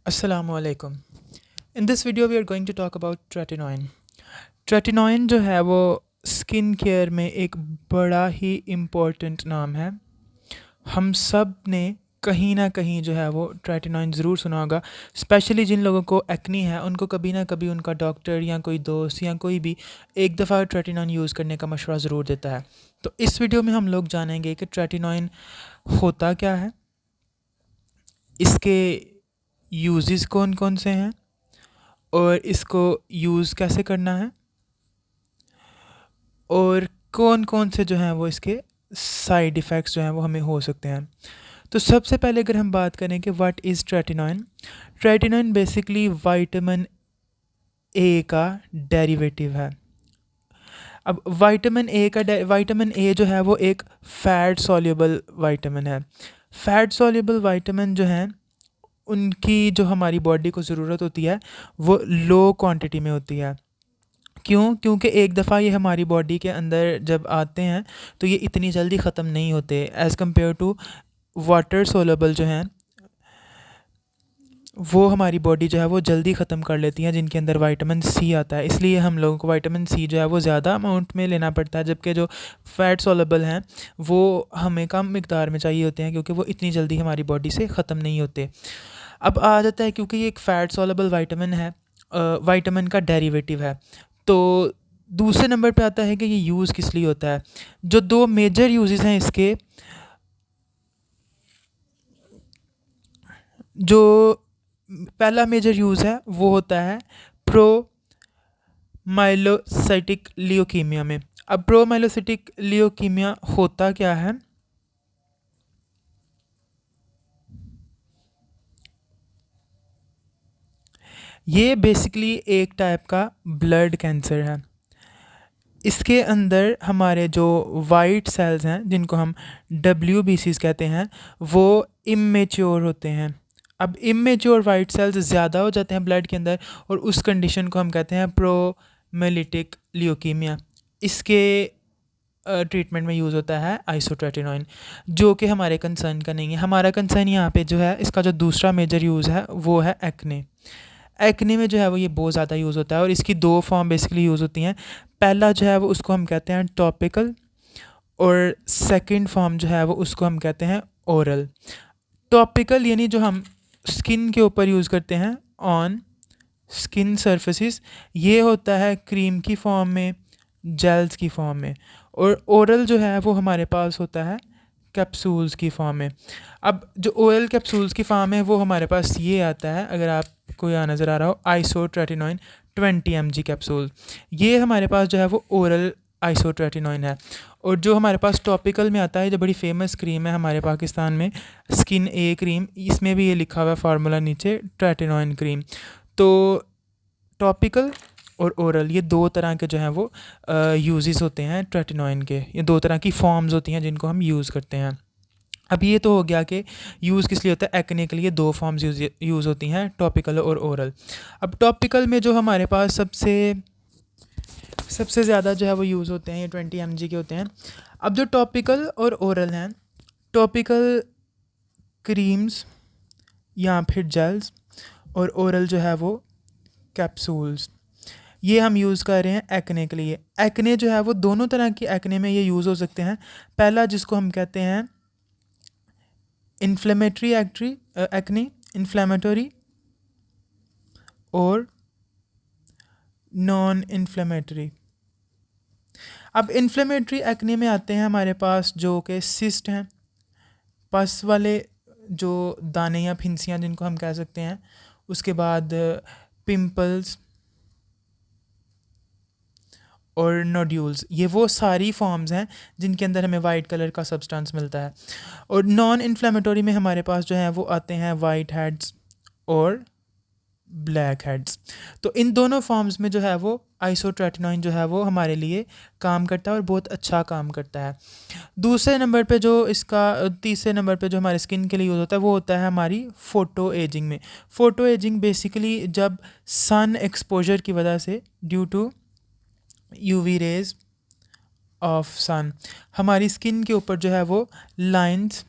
Assalamualaikum. In this video we are going to talk about tretinoin. Tretinoin जो है वो skin care में एक बड़ा ही इम्पोर्टेंट नाम है। हम सब ने कहीं ना कहीं जो है वो ट्रेटिनॉइन ज़रूर सुना होगा। स्पेशली जिन लोगों को एक्नी है उनको कभी ना कभी उनका डॉक्टर या कोई दोस्त या कोई भी एक दफ़ा ट्रेटिनॉइन यूज़ करने का मशवरा ज़रूर देता है। तो इस वीडियो में हम लोग जानेंगे कि ट्रेटिनॉइन होता क्या है, इसके यूजेस कौन कौन से हैं और इसको यूज़ कैसे करना है और कौन कौन से जो हैं वो इसके साइड इफ़ेक्ट्स जो हैं वो हमें हो सकते हैं। तो सबसे पहले अगर हम बात करें कि what is tretinoin, tretinoin basically vitamin A का डेरिवेटिव है। अब विटामिन ए जो है वो एक फ़ैट सॉल्युबल विटामिन है। फ़ैट सॉल्युबल विटामिन जो हैं उनकी जो हमारी बॉडी को ज़रूरत होती है वो लो क्वांटिटी में होती है। क्यों? क्योंकि एक दफ़ा ये हमारी बॉडी के अंदर जब आते हैं तो ये इतनी जल्दी ख़त्म नहीं होते as compare to water soluble जो हैं वो हमारी बॉडी जो है वो जल्दी ख़त्म कर लेती हैं, जिनके अंदर विटामिन सी आता है। इसलिए हम लोगों को विटामिन सी जो है वो ज़्यादा अमाउंट में लेना पड़ता है, जबकि जो फ़ैट सोलेबल हैं वो हमें कम मिकदार में चाहिए होते हैं क्योंकि वो इतनी जल्दी हमारी बॉडी से ख़त्म नहीं होते। अब आ जाता है क्योंकि ये एक फ़ैट सोलेबल विटामिन है, विटामिन का डेरिवेटिव है, तो दूसरे नंबर पे आता है कि ये यूज़ किस लिए होता है। जो दो मेजर यूजेस हैं इसके, जो पहला मेजर यूज़ है वो होता है प्रो माइलोसाइटिक लियोकीमिया में। अब प्रो माइलोसाइटिक लियोकीमिया होता क्या है? ये बेसिकली एक टाइप का ब्लड कैंसर है। इसके अंदर हमारे जो वाइट सेल्स हैं जिनको हम WBCs कहते हैं वो इमेच्योर होते हैं। अब इमेच्योर वाइट सेल्स ज़्यादा हो जाते हैं ब्लड के अंदर और उस कंडीशन को हम कहते हैं प्रोमेलिटिक लियोकीमिया। इसके ट्रीटमेंट में यूज़ होता है आइसोट्रेटिनॉइन, जो कि हमारे कंसर्न का नहीं है। हमारा कंसर्न यहाँ पे जो है इसका जो दूसरा मेजर यूज़ है वो है एक्ने। एक्ने में जो है वो ये बहुत ज़्यादा यूज़ होता है और इसकी दो फॉर्म बेसिकली यूज़ होती हैं। पहला जो है वो उसको हम कहते हैं टॉपिकल और सेकंड फॉर्म जो है वो उसको हम कहते हैं ओरल। टॉपिकल यानी जो हम स्किन के ऊपर यूज़ करते हैं ऑन स्किन सरफेसिस, ये होता है क्रीम की फॉर्म में, जेल्स की फॉर्म में, और ओरल जो है वो हमारे पास होता है कैप्सूल्स की फॉर्म में। अब जो ओरल कैप्सूल्स की फॉर्म है वो हमारे पास ये आता है, अगर आपको यहाँ नज़र आ रहा हो, आइसोट्रेटिनॉइन 20 mg कैप्सूल। ये हमारे पास जो है वो ओरल आइसोट्रेटिनॉइन है। और जो हमारे पास टॉपिकल में आता है, जो बड़ी फेमस क्रीम है हमारे पाकिस्तान में, स्किन ए क्रीम, इसमें भी ये लिखा हुआ है फार्मूला नीचे ट्रेटिनॉइन क्रीम। तो टॉपिकल और ओरल ये दो तरह के जो हैं वो यूजेस होते हैं ट्रेटिनॉइन के। ये दो तरह की फॉर्म्स होती हैं जिनको हम यूज़ करते हैं। अब ये तो हो गया कि यूज़ किस लिए होता है। एक्ने के लिए दो फॉर्म्स यूज़ होती हैं, टॉपिकल और ओरल। अब टॉपिकल में जो हमारे पास सबसे सबसे ज़्यादा जो है वो यूज़ होते हैं ये 20 mg के होते हैं। अब जो टॉपिकल और ओरल हैं, टॉपिकल क्रीम्स या फिर जेल्स, और ओरल जो है वो कैप्सूल्स, ये हम यूज़ कर रहे हैं एक्ने के लिए। एक्ने जो है वो दोनों तरह की एक्ने में ये यूज़ हो सकते हैं। पहला जिसको हम कहते हैं इन्फ्लेमेटरी एक्ने, इन्फ्लेमेटरी, और नॉन इन्फ्लेमेटरी। अब इन्फ्लेमेटरी एक्ने में आते हैं हमारे पास जो कि सिस्ट हैं, पस वाले जो दाने या फिंसियाँ जिनको हम कह सकते हैं, उसके बाद पिंपल्स और नोड्यूल्स, ये वो सारी फॉर्म्स हैं जिनके अंदर हमें वाइट कलर का सब्सटेंस मिलता है। और नॉन इन्फ्लेमेटरी में हमारे पास जो है वो आते हैं वाइट हेड्स और ब्लैक हेड्स। तो इन दोनों फॉर्म्स में जो है वो आइसोट्रेटिनॉइन जो है वो हमारे लिए काम करता है और बहुत अच्छा काम करता है। दूसरे नंबर पे जो इसका तीसरे नंबर पे जो हमारे स्किन के लिए यूज़ होता है वो होता है हमारी फ़ोटो एजिंग में। फ़ोटो एजिंग बेसिकली जब सन एक्सपोजर की वजह से, due to UV rays of sun, हमारी स्किन के ऊपर जो है वो लाइंस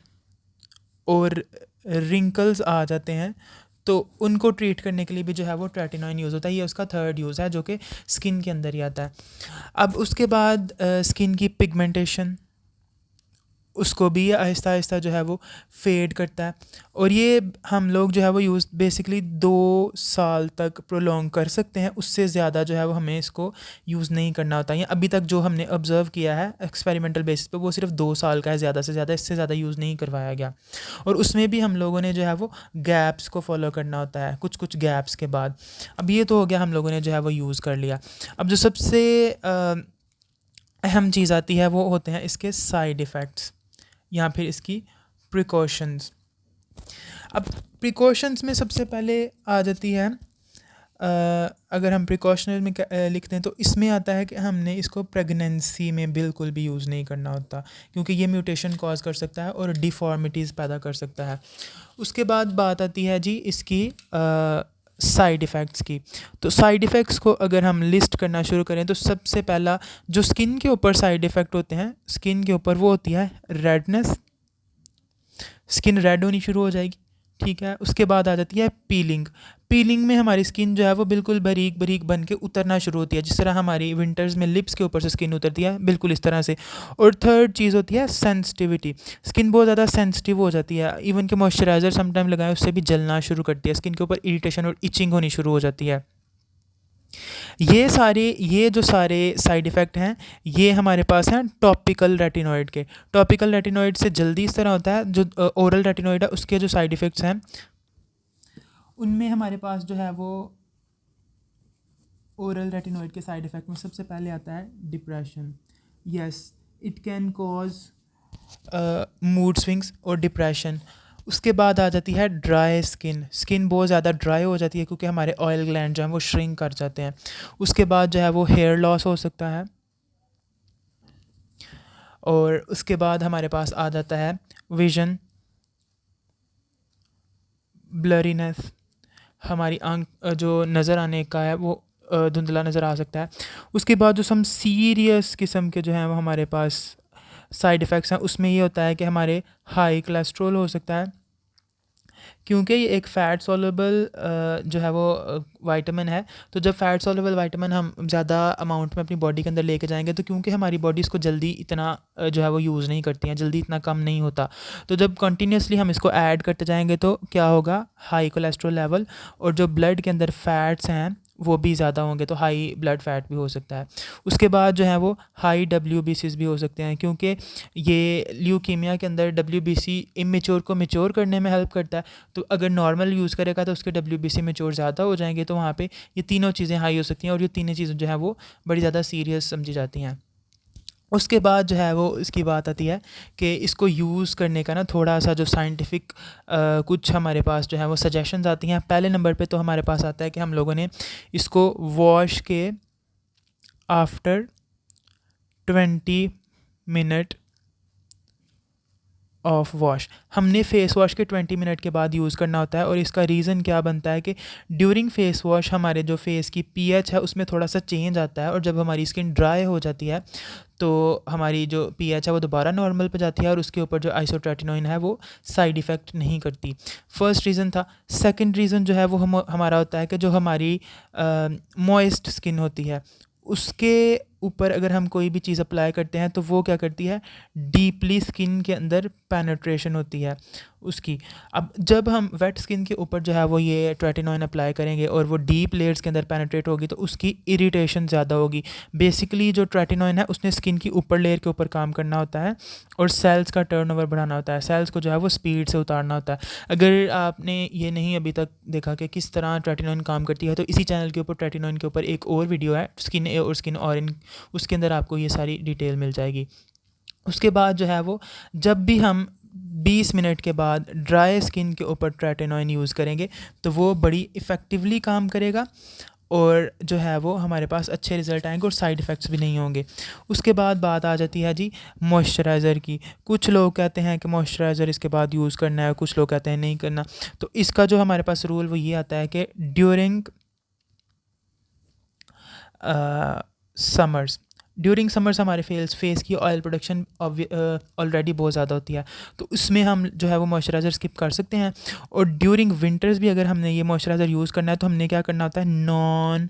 और रिंकल्स आ जाते हैं, तो उनको ट्रीट करने के लिए भी जो है वो ट्रेटिनॉइन यूज़ होता है। ये उसका थर्ड यूज़ है जो कि स्किन के अंदर ही आता है। अब उसके बाद स्किन की पिगमेंटेशन, उसको भी आहिस्ता आहिस्ता जो है वो फेड करता है। और ये हम लोग जो है वो यूज़ बेसिकली 2 साल तक प्रोलॉन्ग कर सकते हैं, उससे ज़्यादा जो है वो हमें इसको यूज़ नहीं करना होता है। या अभी तक जो हमने ऑब्ज़र्व किया है एक्सपेरिमेंटल बेसिस पे वो सिर्फ 2 साल का है, ज़्यादा से ज़्यादा, इससे ज़्यादा यूज़ नहीं करवाया गया। और उसमें भी हम लोगों ने जो है वो गैप्स को फॉलो करना होता है, कुछ कुछ गैप्स के बाद। अब ये तो हो गया हम लोगों ने जो है वो यूज़ कर लिया। अब जो सबसे अहम चीज़ आती है वो होते हैं इसके साइड इफ़ेक्ट्स या फिर इसकी प्रिकॉशंस। अब प्रिकॉशंस में सबसे पहले आ जाती है अगर हम प्रिकॉशनल में लिखते हैं तो इसमें आता है कि हमने इसको प्रेगनेंसी में बिल्कुल भी यूज़ नहीं करना होता, क्योंकि ये म्यूटेशन कॉज कर सकता है और डिफ़ॉर्मिटीज़ पैदा कर सकता है। उसके बाद बात आती है जी इसकी साइड इफ़ेक्ट्स की। तो साइड इफ़ेक्ट्स को अगर हम लिस्ट करना शुरू करें तो सबसे पहला जो स्किन के ऊपर साइड इफ़ेक्ट होते हैं स्किन के ऊपर, वो होती है रेडनेस, स्किन रेड होनी शुरू हो जाएगी, ठीक है। उसके बाद आ जाती है पीलिंग। पीलिंग में हमारी स्किन जो है वो बिल्कुल बारीक बारीक बन के उतरना शुरू होती है, जिस तरह हमारी विंटर्स में लिप्स के ऊपर से स्किन उतरती है, बिल्कुल इस तरह से। और थर्ड चीज़ होती है सेंसिटिविटी। स्किन बहुत ज़्यादा सेंसिटिव हो जाती है, इवन के मॉइस्चराइज़र समटाइम लगाएं उससे भी जलना शुरू करती है, स्किन के ऊपर इरिटेशन और इचिंग होनी शुरू हो जाती है। ये जो सारे साइड इफ़ेक्ट हैं ये हमारे पास हैं टॉपिकल रेटिनॉइड के। टॉपिकल रेटिनॉइड से जल्दी इस तरह होता है, जो ओरल रेटिनॉइड है उसके जो साइड इफ़ेक्ट्स हैं उनमें हमारे पास जो है वो ओरल रेटिनॉइड के साइड इफ़ेक्ट में सबसे पहले आता है depression. Yes, it can cause mood swings और डिप्रेशन। उसके बाद आ जाती है ड्राई स्किन। स्किन बहुत ज़्यादा ड्राई हो जाती है क्योंकि हमारे ऑयल ग्लैंड जो हैं वो श्रिंक कर जाते हैं। उसके बाद जो है वो हेयर लॉस हो सकता है। और उसके बाद हमारे पास आ जाता है विजन ब्लरीनेस, हमारी आंख जो नज़र आने का है वो धुंधला नज़र आ सकता है। उसके बाद जो सम सीरियस किस्म के जो हैं वो हमारे पास साइड इफ़ेक्ट्स हैं, उसमें ये होता है कि हमारे हाई कोलेस्ट्रॉल हो सकता है, क्योंकि ये एक फ़ैट सॉल्युबल जो है वो विटामिन है। तो जब फ़ैट सॉल्युबल विटामिन हम ज़्यादा अमाउंट में अपनी बॉडी के अंदर लेके जाएंगे तो क्योंकि हमारी बॉडी इसको जल्दी इतना जो है वो यूज़ नहीं करती हैं, जल्दी इतना कम नहीं होता, तो जब कंटिन्यूसली हम इसको ऐड करते जाएंगे तो क्या होगा, हाई कोलेस्ट्रॉल लेवल और जो ब्लड के अंदर फ़ैट्स हैं वो भी ज़्यादा होंगे, तो हाई ब्लड फैट भी हो सकता है। उसके बाद जो है वो हाई WBCs भी हो सकते हैं, क्योंकि ये ल्यूकीमिया के अंदर WBC इमेच्योर को मेच्योर करने में हेल्प करता है। तो अगर नॉर्मल यूज़ करेगा तो उसके WBC मेच्योर ज़्यादा हो जाएंगे, तो वहाँ पे ये तीनों चीज़ें हाई हो सकती हैं और ये तीनों चीज़ें जो है वो बड़ी ज़्यादा सीरियस समझी जाती हैं। उसके बाद जो है वो इसकी बात आती है कि इसको यूज़ करने का ना थोड़ा सा जो साइंटिफिक कुछ हमारे पास जो है वो सजेशंस आती हैं। पहले नंबर पे तो हमारे पास आता है कि हम लोगों ने इसको वॉश के आफ्टर 20 मिनट ऑफ वॉश, हमने फेस वॉश के 20 मिनट के बाद यूज़ करना होता है। और इसका रीज़न क्या बनता है कि ड्यूरिंग फेस वॉश हमारे जो फेस की pH है उसमें थोड़ा सा चेंज आता है, और जब हमारी स्किन ड्राई हो जाती है तो हमारी जो pH है वो दोबारा नॉर्मल पे जाती है और उसके ऊपर जो आइसोट्रेटिनोइन है वो साइड इफ़ेक्ट नहीं करती। फर्स्ट रीज़न था। सेकंड रीज़न जो है वो हमारा होता है कि जो हमारी मॉइस्ट स्किन होती है उसके ऊपर अगर हम कोई भी चीज़ अप्लाई करते हैं तो वो क्या करती है, डीपली स्किन के अंदर पेनिट्रेशन होती है उसकी। अब जब हम वेट स्किन के ऊपर जो है वो ये ट्रेटिनोइन अप्लाई करेंगे और वो डीप लेयर्स के अंदर पेनिट्रेट होगी तो उसकी इरिटेशन ज़्यादा होगी। बेसिकली जो ट्रेटिनोइन है उसने स्किन की ऊपर लेयर के ऊपर काम करना होता है और सेल्स का टर्नओवर बढ़ाना होता है, सेल्स को जो है वो स्पीड से उतारना होता है। अगर आपने ये नहीं अभी तक देखा कि किस तरह ट्रेटिनोइन काम करती है तो इसी चैनल के ऊपर ट्रेटिनोइन के ऊपर एक और वीडियो है, स्किन ए और स्किन ऑरेंज, उसके अंदर आपको ये सारी डिटेल मिल जाएगी। उसके बाद जो है वो जब भी हम 20 मिनट के बाद ड्राई स्किन के ऊपर ट्रेटिनोइन यूज़ करेंगे तो वो बड़ी इफ़ेक्टिवली काम करेगा और जो है वो हमारे पास अच्छे रिज़ल्ट आएंगे और साइड इफ़ेक्ट्स भी नहीं होंगे। उसके बाद बात आ जाती है जी मॉइस्चराइज़र की। कुछ लोग कहते हैं कि मॉइस्चराइज़र इसके बाद यूज़ करना है, कुछ लोग कहते हैं नहीं करना। तो इसका जो हमारे पास रूल वो ये आता है कि ड्यूरिंग समर्स, ड्यूरिंग समर्स हमारे फेस की ऑयल प्रोडक्शन ऑलरेडी बहुत ज़्यादा होती है, तो उसमें हम जो है वो मॉइस्चराइज़र स्किप कर सकते हैं। और ड्यूरिंग विंटर्स भी अगर हमने ये मॉइस्चराइज़र यूज़ करना है तो हमने क्या करना होता है, नॉन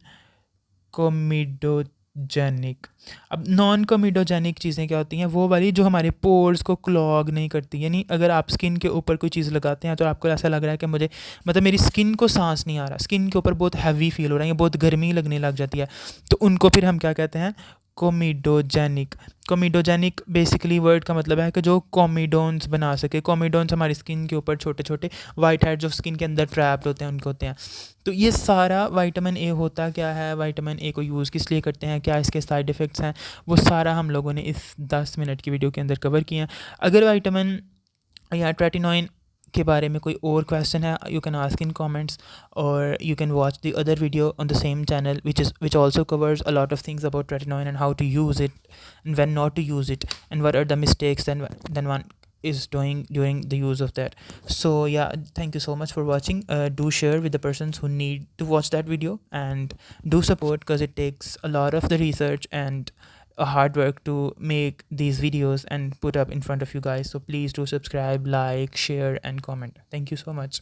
कोमिडोजेनिक। अब नॉन कोमिडोजेनिक चीज़ें क्या होती हैं, वो वाली जो हमारे पोर्स को क्लॉग नहीं करती। यानी अगर आप स्किन के ऊपर कोई चीज़ लगाते हैं तो आपको ऐसा लग रहा है कि मुझे मतलब मेरी स्किन को सांस नहीं आ रहा, स्किन के ऊपर बहुत हैवी फील हो रहा है या बहुत गर्मी लगने लग जाती है, तो उनको फिर हम क्या कहते हैं, कोमिडोजेनिक। कोमिडोजेनिक बेसिकली वर्ड का मतलब है कि जो कोमिडोन्स बना सके। कोमिडोन्स हमारी स्किन के ऊपर छोटे छोटे वाइट हेड जो स्किन के अंदर ट्रैप्ड होते हैं उनको होते हैं। तो ये सारा विटामिन ए होता क्या है, विटामिन ए को यूज़ किस लिए करते हैं, क्या इसके साइड इफ़ेक्ट्स हैं, वो सारा हम लोगों ने इस 10 मिनट की वीडियो के अंदर कवर किया हैं। अगर विटामिन या ट्रेटिनोइन के बारे में कोई और क्वेश्चन है, you can ask in comments, और you can watch the other video on the same channel which also covers a lot of things about tretinoin and how to use it and when not to use it and what are the mistakes then one is doing during the use of that. So yeah, thank you so much for watching. Do share with the persons who need to watch that video, and do support because it takes a lot of the research and a hard work to make these videos and put up in front of you guys. So please do subscribe, like, share and comment. Thank you so much.